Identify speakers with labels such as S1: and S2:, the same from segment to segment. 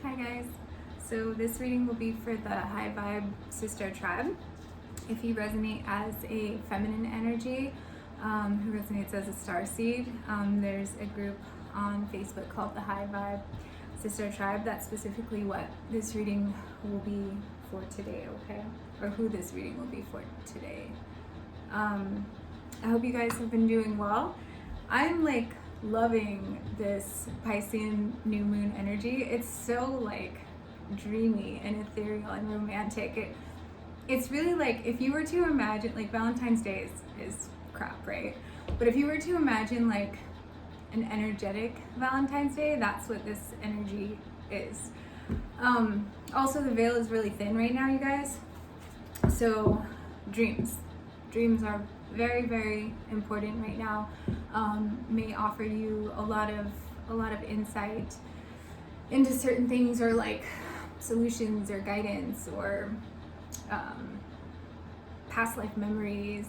S1: Hi guys, so this reading will be for the high vibe SiStar tribe. If you resonate as a feminine energy, who resonates as a star seed, there's a group on Facebook called the High Vibe SiStar Tribe. That's specifically what this reading will be for today, okay? Or who this reading will be for today. I hope you guys have been doing well. I'm like loving this Piscean new moon energy. It's so like dreamy and ethereal and romantic. It's really like, if you were to imagine, like Valentine's Day is crap, right? But if you were to imagine like an energetic Valentine's Day, that's what this energy is. Also, the veil is really thin right now, you guys. So dreams are very, very important right now. May offer you a lot of insight into certain things, or like solutions or guidance, or past life memories.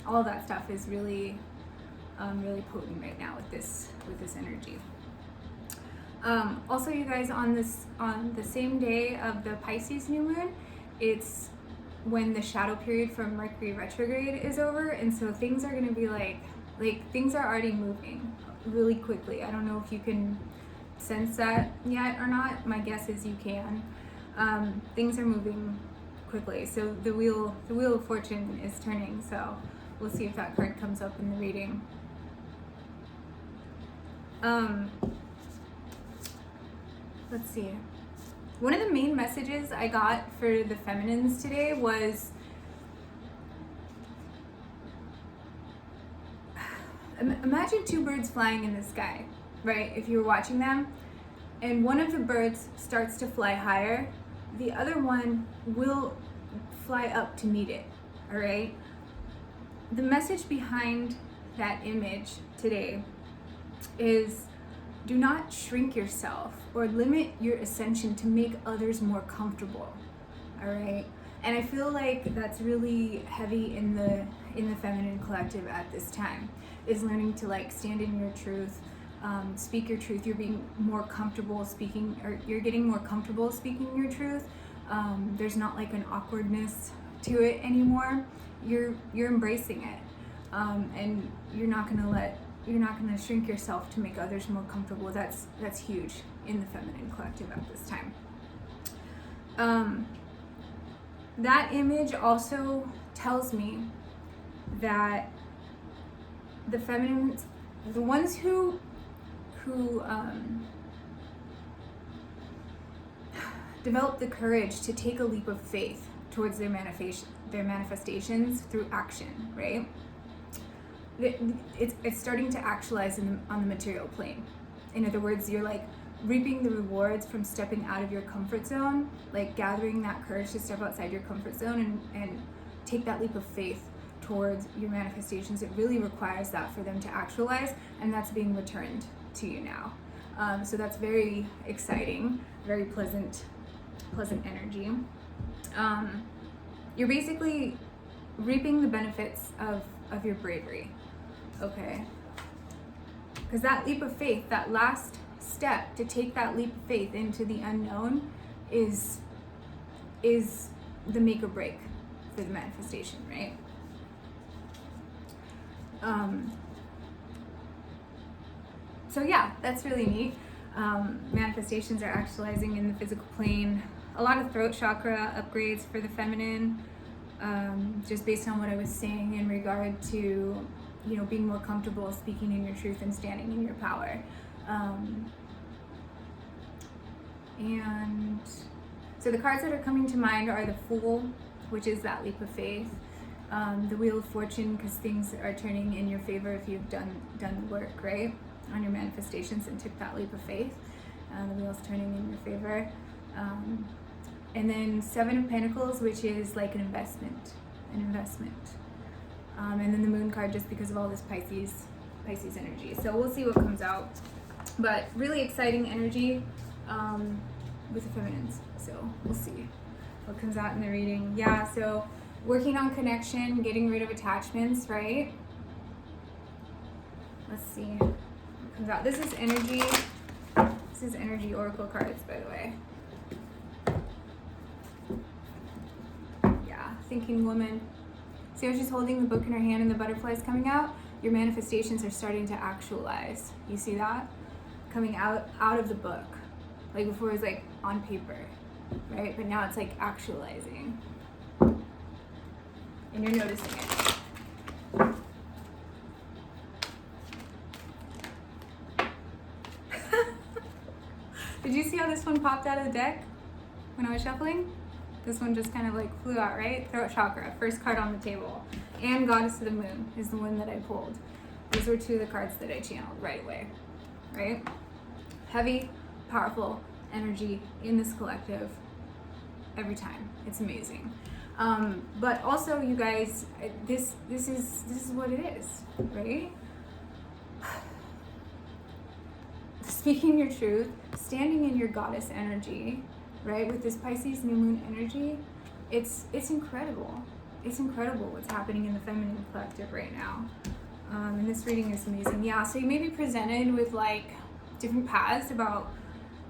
S1: All of that stuff is really really potent right now with this energy. Also, you guys, on the same day of the Pisces new moon, it's when the shadow period from Mercury retrograde is over, and so things are going to be like things are already moving really quickly. I don't know if you can sense that yet or not. My guess is you can. Things are moving quickly, so the wheel of fortune is turning. So we'll see if that card comes up in the reading. Let's see. One of the main messages I got for the feminines today was imagine two birds flying in the sky, right? If you were watching them, and one of the birds starts to fly higher, the other one will fly up to meet it, all right? The message behind that image today is, do not shrink yourself or limit your ascension to make others more comfortable, all right? And I feel like that's really heavy in the feminine collective at this time, is learning to like stand in your truth, speak your truth. You're being more comfortable speaking, or you're getting more comfortable speaking your truth. There's not like an awkwardness to it anymore. You're embracing it, and you're not gonna shrink yourself to make others more comfortable. That's huge in the feminine collective at this time. That image also tells me that the feminines, the ones who develop the courage to take a leap of faith towards their manifestations through action, right? It's starting to actualize on the material plane. In other words, you're like reaping the rewards from stepping out of your comfort zone, like gathering that courage to step outside your comfort zone and take that leap of faith towards your manifestations. It really requires that for them to actualize, and that's being returned to you now. So that's very exciting, very pleasant energy. You're basically reaping the benefits of your bravery, okay? Because that leap of faith, that last step to take that leap of faith into the unknown, is the make or break for the manifestation, right? So yeah, that's really neat. Manifestations are actualizing in the physical plane. A lot of throat chakra upgrades for the feminine, just based on what I was saying in regard to, being more comfortable speaking in your truth and standing in your power. And so the cards that are coming to mind are the Fool, which is that leap of faith, the Wheel of Fortune, because things are turning in your favor if you've done the work, right, on your manifestations and took that leap of faith. The wheel's turning in your favor. And then Seven of Pentacles, which is like an investment. And then the Moon card, just because of all this Pisces energy. So we'll see what comes out. But really exciting energy with the feminines. So we'll see what comes out in the reading. Yeah, so working on connection, getting rid of attachments, right? Let's see what comes out. This is energy This is energy oracle cards, by the way. Yeah, thinking woman. See how she's holding the book in her hand and the butterflies coming out? Your manifestations are starting to actualize. You see that? Coming out of the book. Like before it was like on paper, right? But now it's like actualizing. And you're noticing it. Did you see how this one popped out of the deck when I was shuffling? This one just kind of like flew out, right? Throat chakra, first card on the table. And Goddess of the Moon is the one that I pulled. Those were two of the cards that I channeled right away, right? Heavy, powerful energy in this collective every time. It's amazing. But also, you guys, this is what it is, right? Speaking your truth, standing in your goddess energy, right? With this Pisces new moon energy, it's incredible. It's incredible what's happening in the feminine collective right now. And this reading is amazing. Yeah, so you may be presented with like different paths about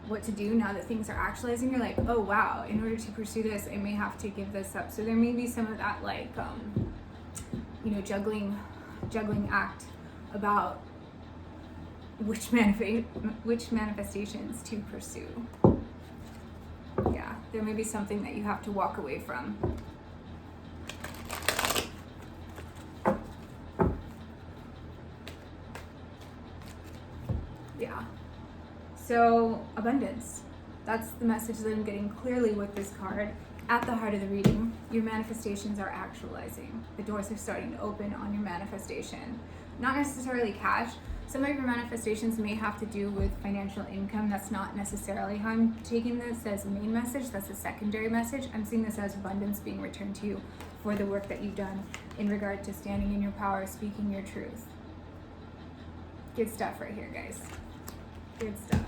S1: what to do now that things are actualizing. You're like, oh wow, in order to pursue this, I may have to give this up. So there may be some of that like, juggling act about which manifestations to pursue. Yeah, there may be something that you have to walk away from. Yeah. So, abundance. That's the message that I'm getting clearly with this card. At the heart of the reading, your manifestations are actualizing. The doors are starting to open on your manifestation. Not necessarily cash. Some of your manifestations may have to do with financial income. That's not necessarily how I'm taking this as a main message. That's a secondary message. I'm seeing this as abundance being returned to you for the work that you've done in regard to standing in your power, speaking your truth. Good stuff right here, guys. Good stuff.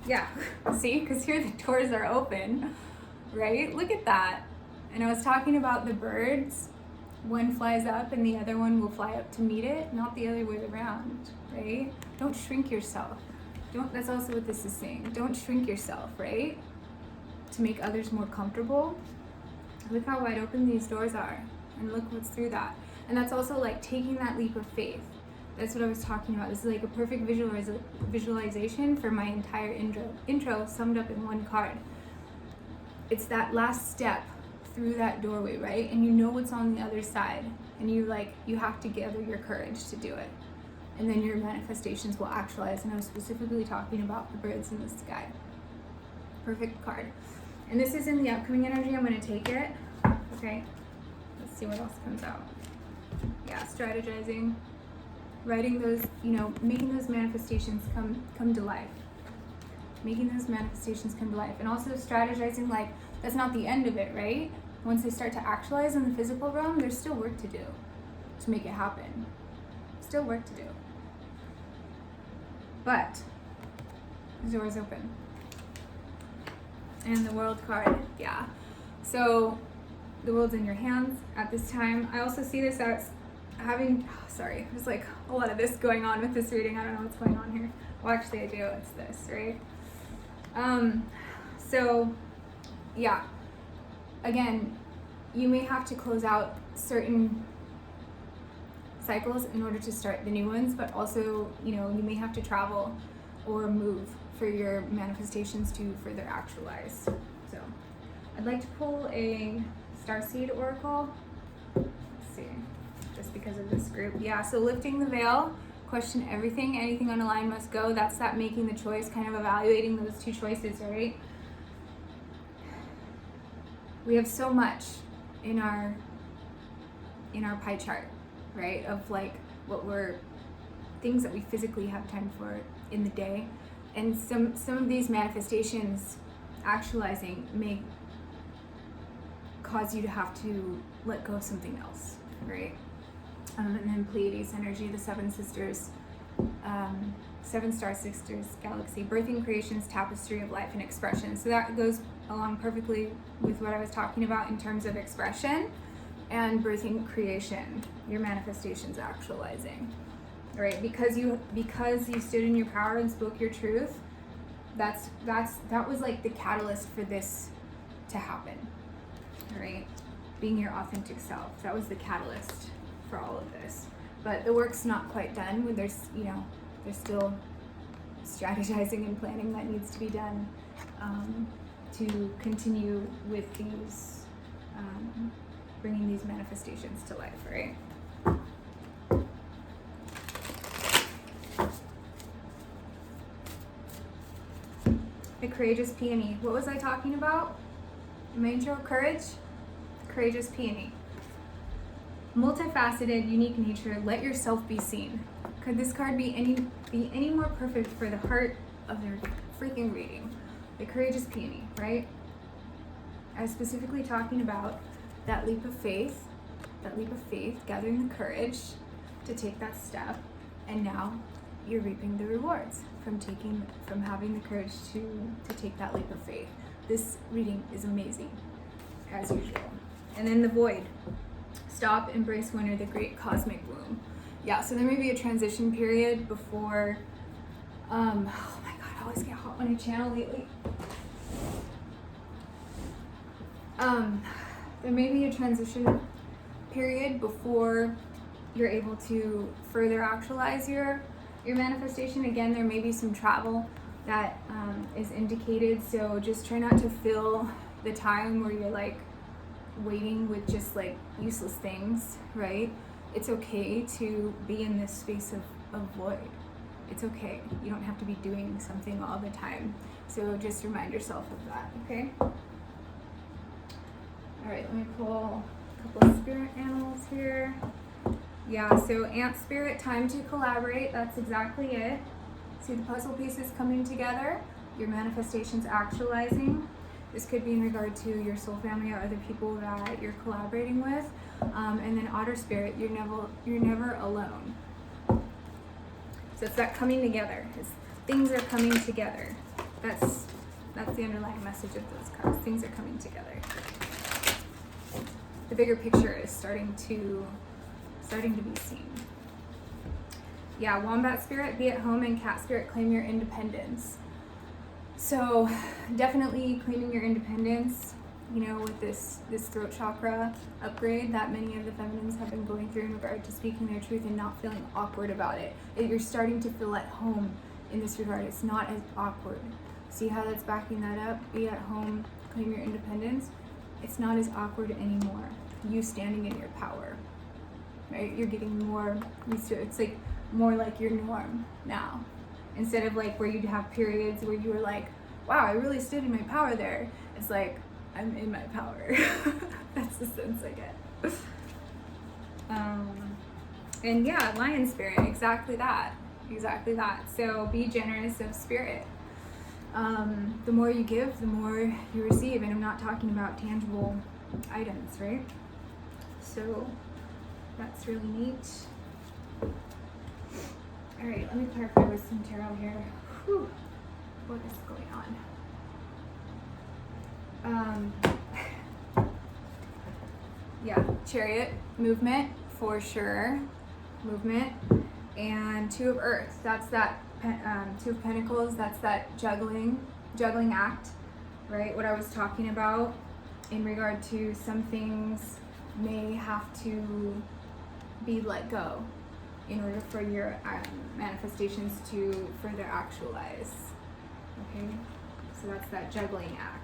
S1: Yeah, see, because here the doors are open, right? Look at that. And I was talking about the birds. One flies up and the other one will fly up to meet it, not the other way around, right? Don't shrink yourself. That's also what this is saying. Don't shrink yourself, right? To make others more comfortable. Look how wide open these doors are, and look what's through that. And that's also like taking that leap of faith. That's what I was talking about. This is like a perfect visualization for my entire intro summed up in one card. It's that last step through that doorway, right? And you know what's on the other side, and you have to gather your courage to do it, and then your manifestations will actualize. And I was specifically talking about the birds in the sky. Perfect card. And this is in the upcoming energy. I'm going to take it. Okay, let's see what else comes out. Yeah, strategizing, writing those, making those manifestations come to life. Making those manifestations come to life. And also strategizing, like, that's not the end of it, right? Once they start to actualize in the physical realm, there's still work to do to make it happen. Still work to do. But the door's open. And the world card, yeah. So the world's in your hands at this time. I also see this as there's like a lot of this going on with this reading. I don't know what's going on here. Well, actually I do, it's this, right? So yeah, again, you may have to close out certain cycles in order to start the new ones, but also, you may have to travel or move for your manifestations to further actualize. So I'd like to pull a starseed oracle. Let's see, just because of this group. Yeah, so lifting the veil, question everything, anything on a line must go. That's that making the choice, kind of evaluating those two choices, right? We have so much in our pie chart, right? Of like things that we physically have time for in the day. And some of these manifestations actualizing may cause you to have to let go of something else, right? And then Pleiades energy, the seven sisters, 7-star sisters galaxy, birthing creations, tapestry of life and expression. So that goes along perfectly with what I was talking about in terms of expression and birthing creation, your manifestations actualizing, right? Because you stood in your power and spoke your truth, that was like the catalyst for this to happen, right? Being your authentic self. That was the catalyst for all of this. But the work's not quite done. When there's still strategizing and planning that needs to be done to continue with these, bringing these manifestations to life, right? The courageous peony. What was I talking about? My intro, courage? Courageous peony. Multifaceted, unique nature, let yourself be seen. Could this card be any more perfect for the heart of their freaking reading? The courageous peony, right? I was specifically talking about that leap of faith, gathering the courage to take that step, and now you're reaping the rewards from having the courage to take that leap of faith. This reading is amazing, as usual. And then the void. Stop, embrace winter, the great cosmic womb. Yeah, so there may be a transition period before, oh my God, I always get hot when I channel lately. There may be a transition period before you're able to further actualize your manifestation. Again, there may be some travel that is indicated, so just try not to fill the time where you're like waiting with just like useless things, right? It's okay to be in this space of void. It's okay. You don't have to be doing something all the time. So just remind yourself of that, okay? All right, let me pull a couple of spirit animals here. Yeah, so ant spirit, time to collaborate. That's exactly it. See the puzzle pieces coming together, your manifestations actualizing. This could be in regard to your soul family or other people that you're collaborating with. And then otter spirit, you're never alone. So it's that coming together. Things are coming together. That's the underlying message of those cards. Things are coming together. The bigger picture is starting to be seen. Yeah, wombat spirit, be at home, and cat spirit, claim your independence. So definitely claiming your independence, with this throat chakra upgrade that many of the feminines have been going through in regard to speaking their truth and not feeling awkward about it. You're starting to feel at home in this regard. It's not as awkward. See how that's backing that up? Be at home, claim your independence. It's not as awkward anymore. You standing in your power, right? You're getting more used to it. It's like more like your norm now. Instead of like where you'd have periods where you were like, wow, I really stood in my power there. It's like, I'm in my power. That's the sense I get. And yeah, lion spirit, exactly that. So be generous of spirit. The more you give, the more you receive. And I'm not talking about tangible items, right? So that's really neat. All right, let me clarify with some tarot here. Whew. What is going on? Yeah, chariot, movement for sure. Movement. And two of earth, that's that two of pentacles, that's that juggling act, right? What I was talking about in regard to some things may have to be let go in order for your manifestations to further actualize. Okay, so that's that juggling act.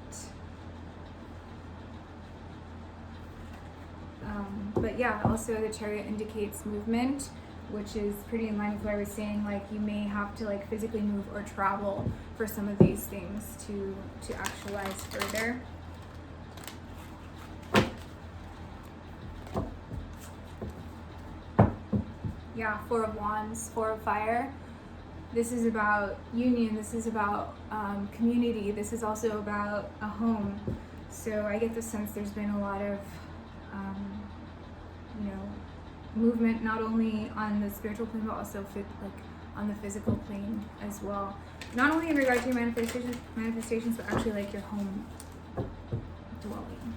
S1: But yeah, also the chariot indicates movement, which is pretty in line with what I was saying. Like you may have to like physically move or travel for some of these things to actualize further. Yeah, Four of Wands, Four of Fire. This is about union. This is about community. This is also about a home. So I get the sense there's been a lot of, movement, not only on the spiritual plane, but also on the physical plane as well. Not only in regard to your manifestations, but actually like your home dwelling.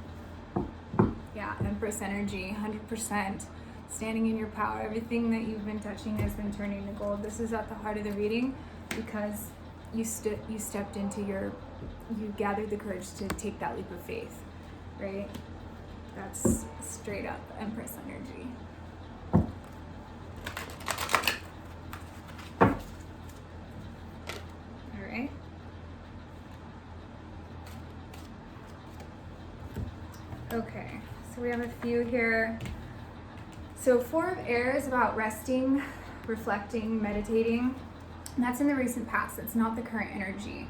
S1: Yeah, Empress energy, 100%. Standing in your power. Everything that you've been touching has been turning to gold. This is at the heart of the reading because you stepped into you gathered the courage to take that leap of faith, right? That's straight up Empress energy. All right. Okay, so we have a few here. So 4 of Air is about resting, reflecting, meditating. And that's in the recent past. That's not the current energy.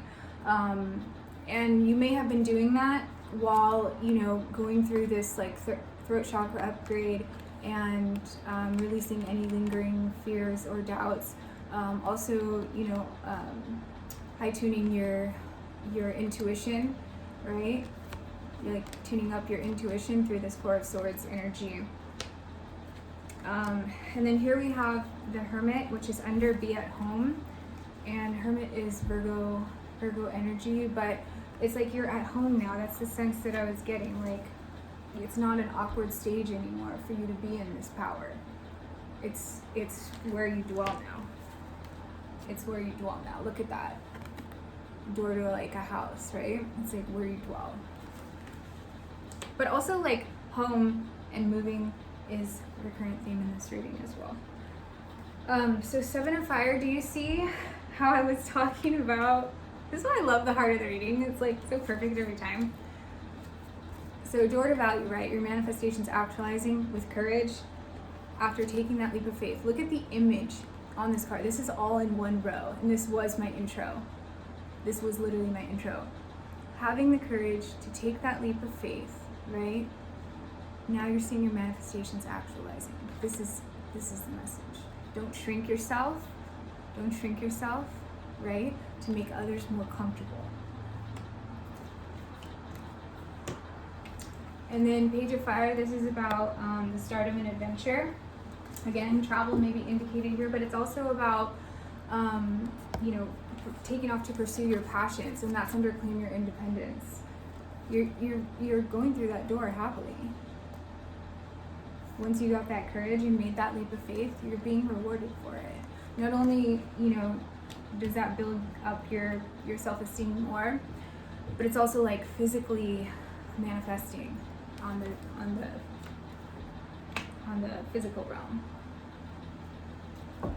S1: And you may have been doing that while, going through this like throat chakra upgrade and releasing any lingering fears or doubts. Also, high tuning your intuition, right? You're like tuning up your intuition through this 4 of Swords energy. And then here we have the Hermit, which is under Be at Home. And Hermit is Virgo energy, but it's like you're at home now. That's the sense that I was getting. Like, it's not an awkward stage anymore for you to be in this power. It's where you dwell now. It's where you dwell now. Look at that. Door to like a house, right? It's like where you dwell. But also like home and moving is a recurrent theme in this reading as well. So 7 of Fire, do you see how I was talking about? This is why I love the heart of the reading. It's like so perfect every time. So door to value, right? Your manifestation's actualizing with courage after taking that leap of faith. Look at the image on this card. This is all in one row, and this was my intro. This was literally my intro. Having the courage to take that leap of faith, right? Now you're seeing your manifestations actualizing. This is the message. Don't shrink yourself. Don't shrink yourself, right? To make others more comfortable. And then Page of Fire, this is about the start of an adventure. Again, travel may be indicated here, but it's also about, taking off to pursue your passions, and that's under Claim Your Independence. You're going through that door happily. Once you got that courage and made that leap of faith, you're being rewarded for it. Not only, does that build up your self-esteem more, but it's also like physically manifesting on the physical realm. Let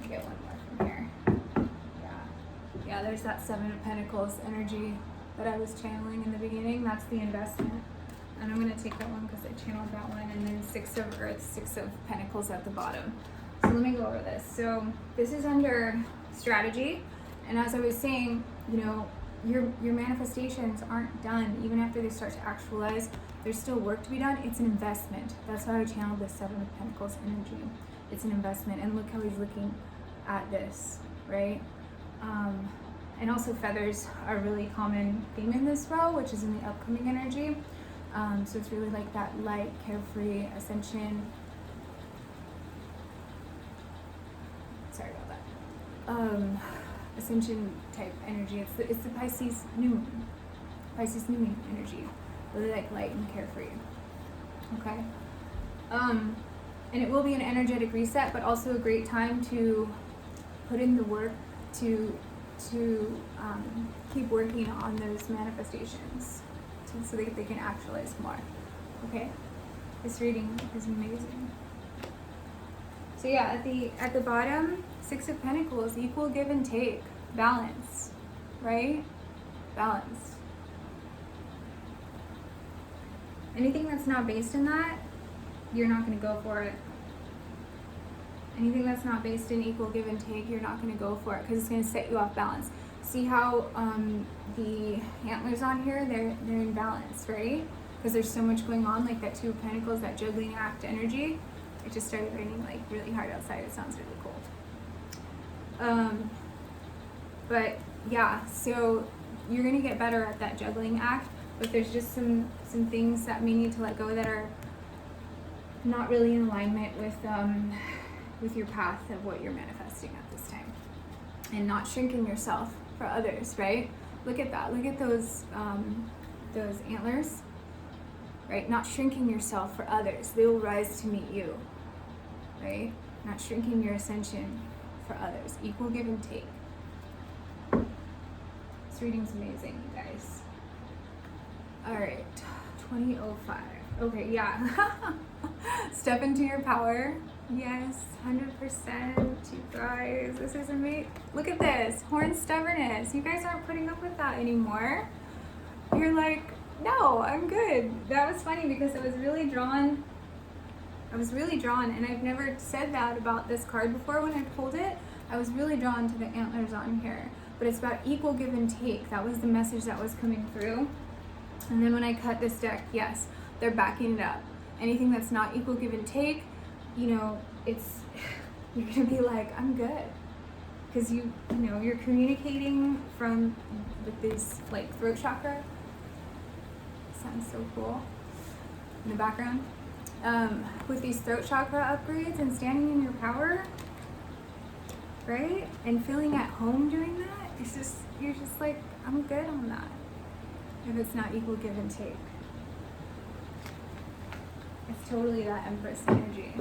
S1: me get one more from here. Yeah, there's that 7 of Pentacles energy that I was channeling in the beginning. That's the investment. And I'm going to take that one because I channeled that one. And then 6 of Earth, 6 of Pentacles at the bottom. So let me go over this. So this is under strategy. And as I was saying, your manifestations aren't done. Even after they start to actualize, there's still work to be done. It's an investment. That's how I channeled the 7 of Pentacles energy. It's an investment. And look how he's looking at this, right? And also feathers are a really common theme in this row, which is in the upcoming energy. So it's really like that light, carefree ascension. Sorry about that. Ascension type energy. It's the Pisces new moon. Pisces new moon energy. Really like light and carefree. Okay. And it will be an energetic reset, but also a great time to put in the work to keep working on those manifestations so that they can actualize more. Okay, this reading is amazing. So yeah, at the bottom, 6 of Pentacles, equal give and take, balance, right? Balance. Anything that's not based in that, you're not going to go for it. Anything that's not based in equal give and take, you're not going to go for it because it's going to set you off balance. See how the antlers on here, they're in balance, right? Because there's so much going on, like that 2 of Pentacles, that juggling act energy. It just started raining like really hard outside. It sounds really cold. But yeah, so you're going to get better at that juggling act, but there's just some things that may need to let go that are not really in alignment with your path of what you're manifesting at this time. And not shrinking yourself for others, right? Look at that. Look at those antlers, right? Not shrinking yourself for others. They will rise to meet you, right? Not shrinking your ascension for others. Equal give and take. This reading's amazing, you guys. All right, 2005. Okay, yeah. Step into your power. Yes, 100%. You guys, this is amazing. Look at this, horn stubbornness. You guys aren't putting up with that anymore. You're like, no, I'm good. That was funny because I was really drawn, and I've never said that about this card before when I pulled it. I was really drawn to the antlers on here, but it's about equal give and take. That was the message that was coming through. And then when I cut this deck, yes, they're backing it up. Anything that's not equal give and take, you know, it's, you're gonna be like, I'm good. Because you know, you're communicating with this like throat chakra. Sounds so cool in the background. With these throat chakra upgrades and standing in your power, right? And feeling at home doing that, you're just like, I'm good on that. If it's not equal give and take. It's totally that Empress energy.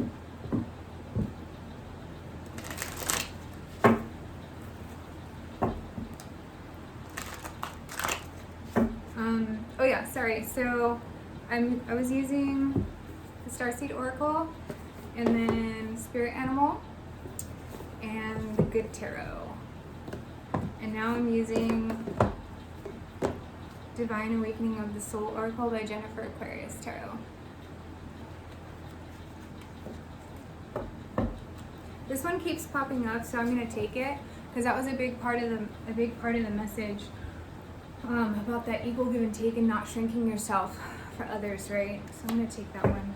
S1: Oh yeah, sorry. So I was using the Starseed Oracle, and then Spirit Animal, and the Good Tarot. And now I'm using Divine Awakening of the Soul Oracle by Jennifer Aquarius Tarot. This one keeps popping up, so I'm gonna take it because that was a big part of the message about that equal give and take and not shrinking yourself for others, right? So I'm gonna take that one.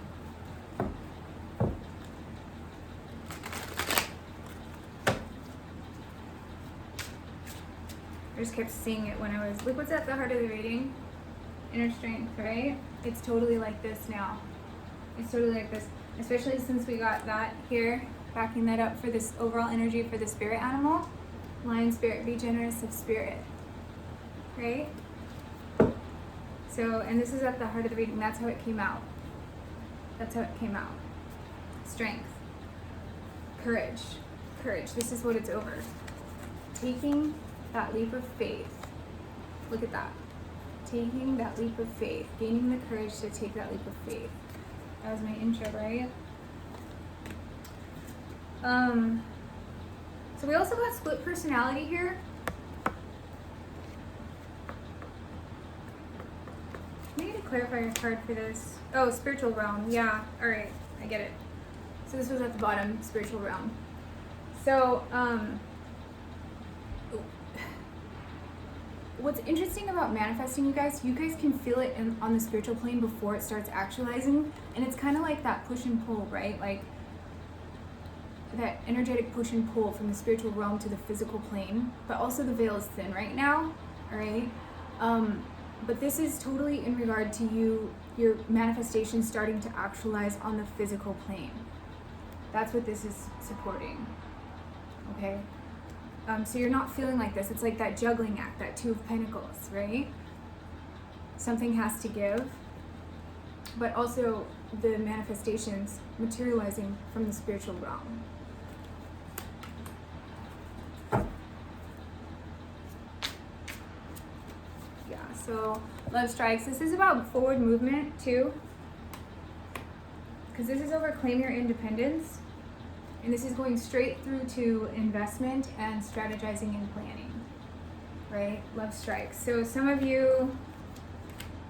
S1: I just kept seeing it when I was, look what's at the heart of the reading. Inner strength, right? It's totally like this now. It's totally like this, especially since we got that here, backing that up for this overall energy for the spirit animal. Lion spirit, be generous of spirit, right? So, and this is at the heart of the reading. That's how it came out. That's how it came out. Strength, courage, courage. This is what it's over. Taking that leap of faith. Look at that. Taking that leap of faith. Gaining the courage to take that leap of faith. That was my intro, right? So we also got split personality here. I need to clarify your card for this. Oh, spiritual realm. Yeah. All right. I get it. So this was at the bottom, spiritual realm. So, what's interesting about manifesting, you guys can feel it on the spiritual plane before it starts actualizing. And it's kind of like that push and pull, right? Like that energetic push and pull from the spiritual realm to the physical plane. But also the veil is thin right now, all right? But this is totally in regard to your manifestation starting to actualize on the physical plane. That's what this is supporting, okay? So you're not feeling like this. It's like that juggling act, that Two of Pentacles, right? Something has to give, but also the manifestations materializing from the spiritual realm. Yeah, so love strikes. This is about forward movement too, because this is over claim your independence. And this is going straight through to investment and strategizing and planning, right? Love strikes. So some of you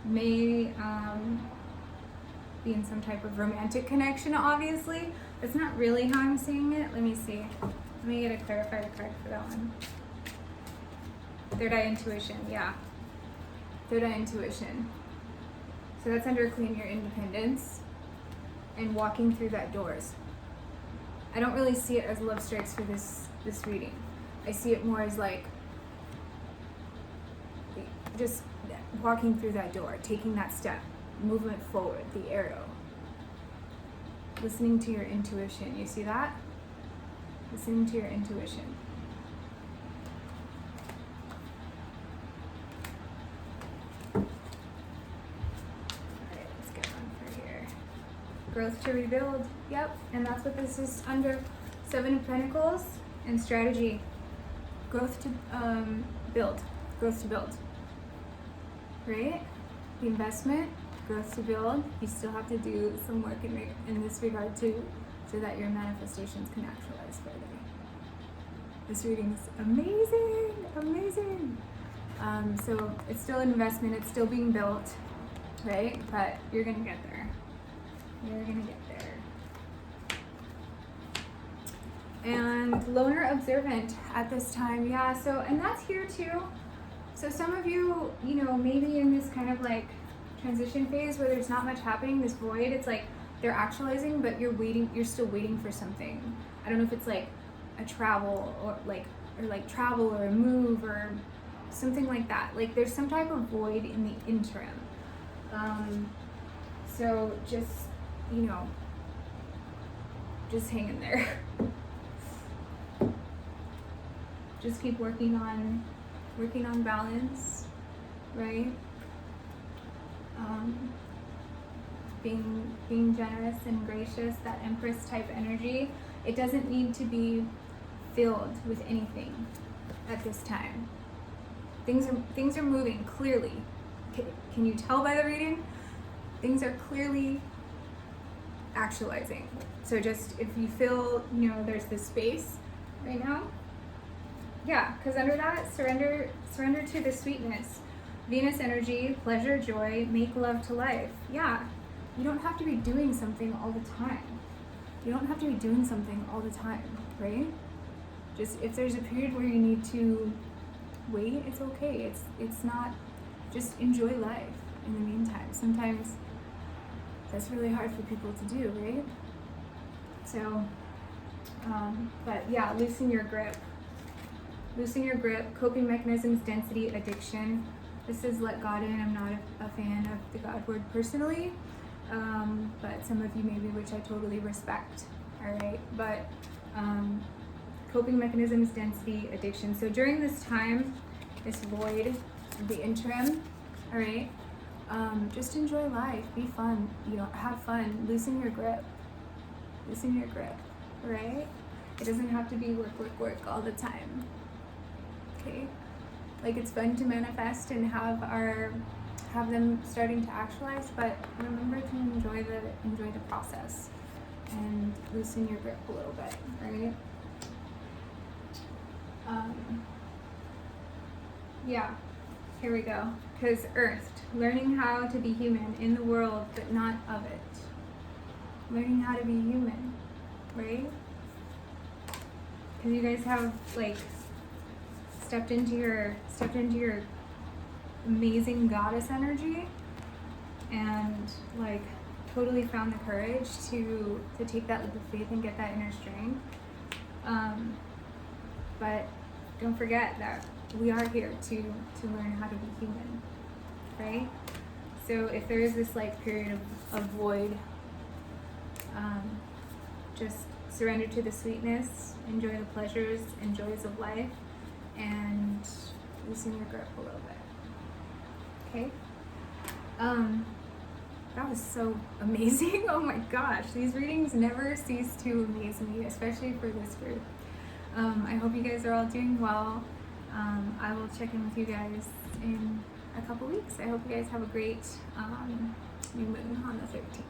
S1: may be in some type of romantic connection, obviously. That's not really how I'm seeing it. Let me see. Let me get a clarified card for that one. Third eye intuition, yeah. Third eye intuition. So that's under claim your independence and walking through that doors. I don't really see it as love strikes for this reading. I see it more as like just walking through that door, taking that step, movement forward, the arrow. Listening to your intuition. You see that? Listening to your intuition. Alright, let's get one for here. Growth to rebuild. Yep, and that's what this is under. Seven of Pentacles and strategy. Growth to build. growth to build, right? The investment, growth to build. You still have to do some work in this regard too, so that your manifestations can actualize further. This reading is amazing, amazing. So it's still an investment, it's still being built, right? But you're gonna get there. You're gonna get there. And loner observant at this time, yeah, so, and that's here too. So some of you, you know, maybe in this kind of like transition phase where there's not much happening, this void, it's like they're actualizing, but you're still waiting for something. I don't know if it's like a travel or travel or a move or something like that. Like there's some type of void in the interim. So just, you know, just hang in there. Just keep working on balance, right? Being generous and gracious, that Empress type energy. It doesn't need to be filled with anything at this time. Things are moving clearly. Can you tell by the reading? Things are clearly actualizing. So just if you feel, you know, there's this space right now, yeah, because under that, surrender to the sweetness. Venus energy, pleasure, joy, make love to life. Yeah, you don't have to be doing something all the time. You don't have to be doing something all the time, right? Just if there's a period where you need to wait, it's okay. It's not, just enjoy life in the meantime. Sometimes that's really hard for people to do, right? So, but yeah, loosen your grip. Loosen your grip, coping mechanisms, density, addiction. This is let God in. I'm not a fan of the God word personally, but some of you maybe, which I totally respect, all right? But coping mechanisms, density, addiction. So during this time, this void, the interim, all right, just enjoy life, be fun, you know, have fun, loosen your grip, all right? It doesn't have to be work all the time. Okay, like it's fun to manifest and have them starting to actualize, but remember to enjoy the process and loosen your grip a little bit, right? Yeah, here we go. Because earthed, learning how to be human in the world, but not of it. Learning how to be human, right? Because you guys have like stepped into your amazing goddess energy and like totally found the courage to take that leap of faith and get that inner strength. But don't forget that we are here to learn how to be human, right? So if there is this like period of void, just surrender to the sweetness, enjoy the pleasures and joys of life, and loosen your grip a little bit. Okay? That was so amazing. Oh my gosh, these readings never cease to amaze me, especially for this group. I hope you guys are all doing well. I will check in with you guys in a couple weeks. I hope you guys have a great new moon on the 13th.